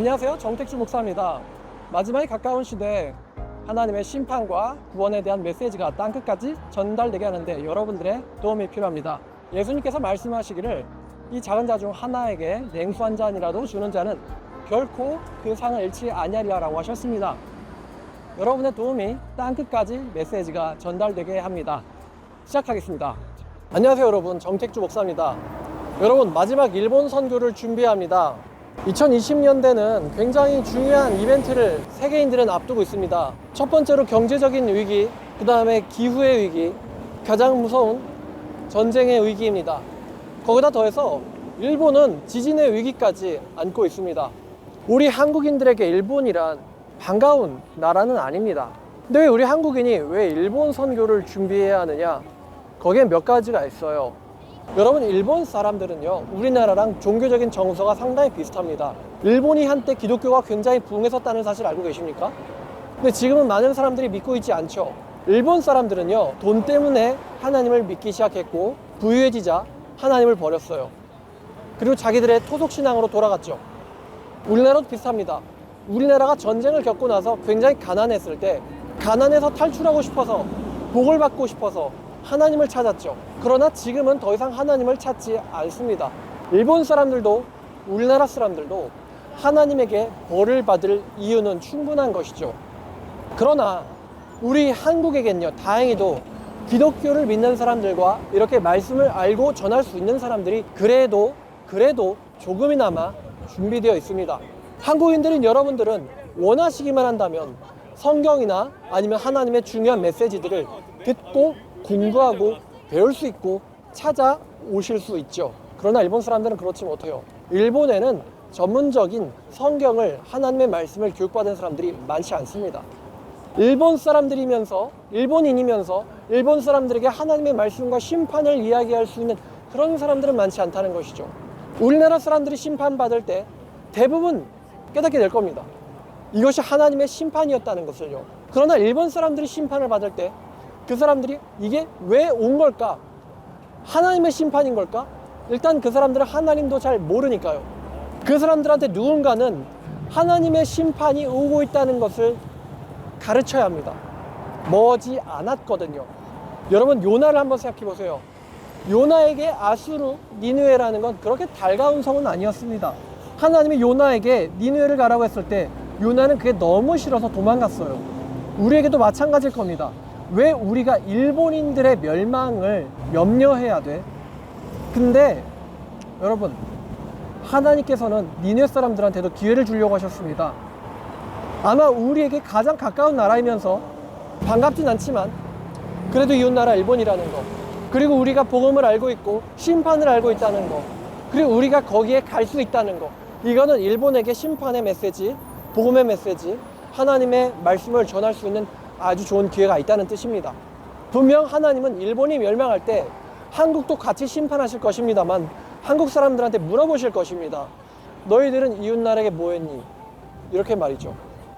안녕하세요, 정택주 목사입니다. 마지막에 가까운 시대에 하나님의 심판과 구원에 대한 메시지가 땅끝까지 전달되게 하는데 여러분들의 도움이 필요합니다. 예수님께서 말씀하시기를 이 작은 자 중 하나에게 냉수 한 잔이라도 주는 자는 결코 그 상을 잃지 아니하리라 라고 하셨습니다. 여러분의 도움이 땅끝까지 메시지가 전달되게 합니다. 시작하겠습니다. 안녕하세요 여러분, 정택주 목사입니다. 여러분, 마지막 일본 선교를 준비합니다. 2020년대는 굉장히 중요한 이벤트를 세계인들은 앞두고 있습니다. 첫 번째로 경제적인 위기, 그 다음에 기후의 위기, 가장 무서운 전쟁의 위기입니다. 거기다 더해서 일본은 지진의 위기까지 안고 있습니다. 우리 한국인들에게 일본이란 반가운 나라는 아닙니다. 근데 왜 우리 한국인이 왜 일본 선교를 준비해야 하느냐? 거기에 몇 가지가 있어요. 여러분, 일본 사람들은요, 우리나라랑 종교적인 정서가 상당히 비슷합니다. 일본이 한때 기독교가 굉장히 부흥했었다는 사실 알고 계십니까? 근데 지금은 많은 사람들이 믿고 있지 않죠. 일본 사람들은요, 돈 때문에 하나님을 믿기 시작했고 부유해지자 하나님을 버렸어요. 그리고 자기들의 토속신앙으로 돌아갔죠. 우리나라도 비슷합니다. 우리나라가 전쟁을 겪고 나서 굉장히 가난했을 때 가난에서 탈출하고 싶어서, 복을 받고 싶어서 하나님을 찾았죠. 그러나 지금은 더 이상 하나님을 찾지 않습니다. 일본 사람들도 우리나라 사람들도 하나님에게 벌을 받을 이유는 충분한 것이죠. 그러나 우리 한국에겐요, 다행히도 기독교를 믿는 사람들과 이렇게 말씀을 알고 전할 수 있는 사람들이 그래도 조금이나마 준비되어 있습니다. 한국인들인 여러분들은 원하시기만 한다면 성경이나 아니면 하나님의 중요한 메시지들을 듣고 공부하고 배울 수 있고 찾아오실 수 있죠. 그러나 일본 사람들은 그렇지 못해요. 일본에는 전문적인 성경을, 하나님의 말씀을 교육받은 사람들이 많지 않습니다. 일본 사람들이면서, 일본인이면서 일본 사람들에게 하나님의 말씀과 심판을 이야기할 수 있는 그런 사람들은 많지 않다는 것이죠. 우리나라 사람들이 심판받을 때 대부분 깨닫게 될 겁니다. 이것이 하나님의 심판이었다는 것을요. 그러나 일본 사람들이 심판을 받을 때 그 사람들이 이게 왜 온 걸까? 하나님의 심판인 걸까? 일단 그 사람들은 하나님도 잘 모르니까요. 그 사람들한테 누군가는 하나님의 심판이 오고 있다는 것을 가르쳐야 합니다. 머지 않았거든요. 여러분, 요나를 한번 생각해 보세요. 요나에게 아수르, 니느웨라는 건 그렇게 달가운 성은 아니었습니다. 하나님이 요나에게 니느웨를 가라고 했을 때 요나는 그게 너무 싫어서 도망갔어요. 우리에게도 마찬가지일 겁니다. 왜 우리가 일본인들의 멸망을 염려해야 돼? 근데 여러분, 하나님께서는 니느웨 사람들한테도 기회를 주려고 하셨습니다. 아마 우리에게 가장 가까운 나라이면서 반갑진 않지만 그래도 이웃 나라 일본이라는 거, 그리고 우리가 복음을 알고 있고 심판을 알고 있다는 거, 그리고 우리가 거기에 갈 수 있다는 거, 이거는 일본에게 심판의 메시지, 복음의 메시지, 하나님의 말씀을 전할 수 있는 아주 좋은 기회가 있다는 뜻입니다. 분명 하나님은 일본이 멸망할 때 한국도 같이 심판하실 것입니다만 한국 사람들한테 물어보실 것입니다. 너희들은 이웃나라에게 뭐 했니? 이렇게 말이죠.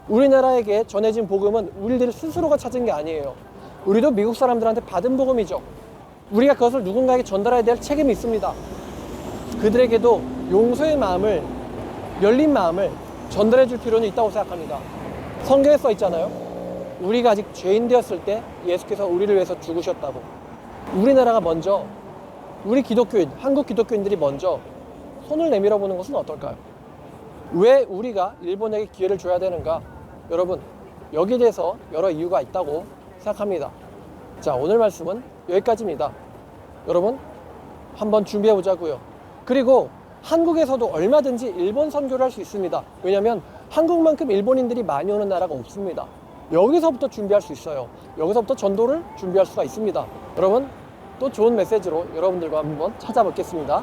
우리나라에게 전해진 복음은 우리들 스스로가 찾은 게 아니에요. 우리도 미국 사람들한테 받은 복음이죠. 우리가 그것을 누군가에게 전달해야 될 책임이 있습니다. 그들에게도 용서의 마음을, 열린 마음을 전달해 줄 필요는 있다고 생각합니다. 성경에 써 있잖아요. 우리가 아직 죄인 되었을 때 예수께서 우리를 위해서 죽으셨다고. 우리나라가 먼저, 우리 기독교인, 한국 기독교인들이 먼저 손을 내밀어 보는 것은 어떨까요? 왜 우리가 일본에게 기회를 줘야 되는가? 여러분, 여기에 대해서 여러 이유가 있다고 생각합니다. 자, 오늘 말씀은 여기까지입니다. 여러분, 한번 준비해 보자고요. 그리고 한국에서도 얼마든지 일본 선교를 할 수 있습니다. 왜냐하면 한국만큼 일본인들이 많이 오는 나라가 없습니다. 여기서부터 준비할 수 있어요. 여기서부터 전도를 준비할 수가 있습니다. 여러분, 또 좋은 메시지로 여러분들과 한번 찾아뵙겠습니다.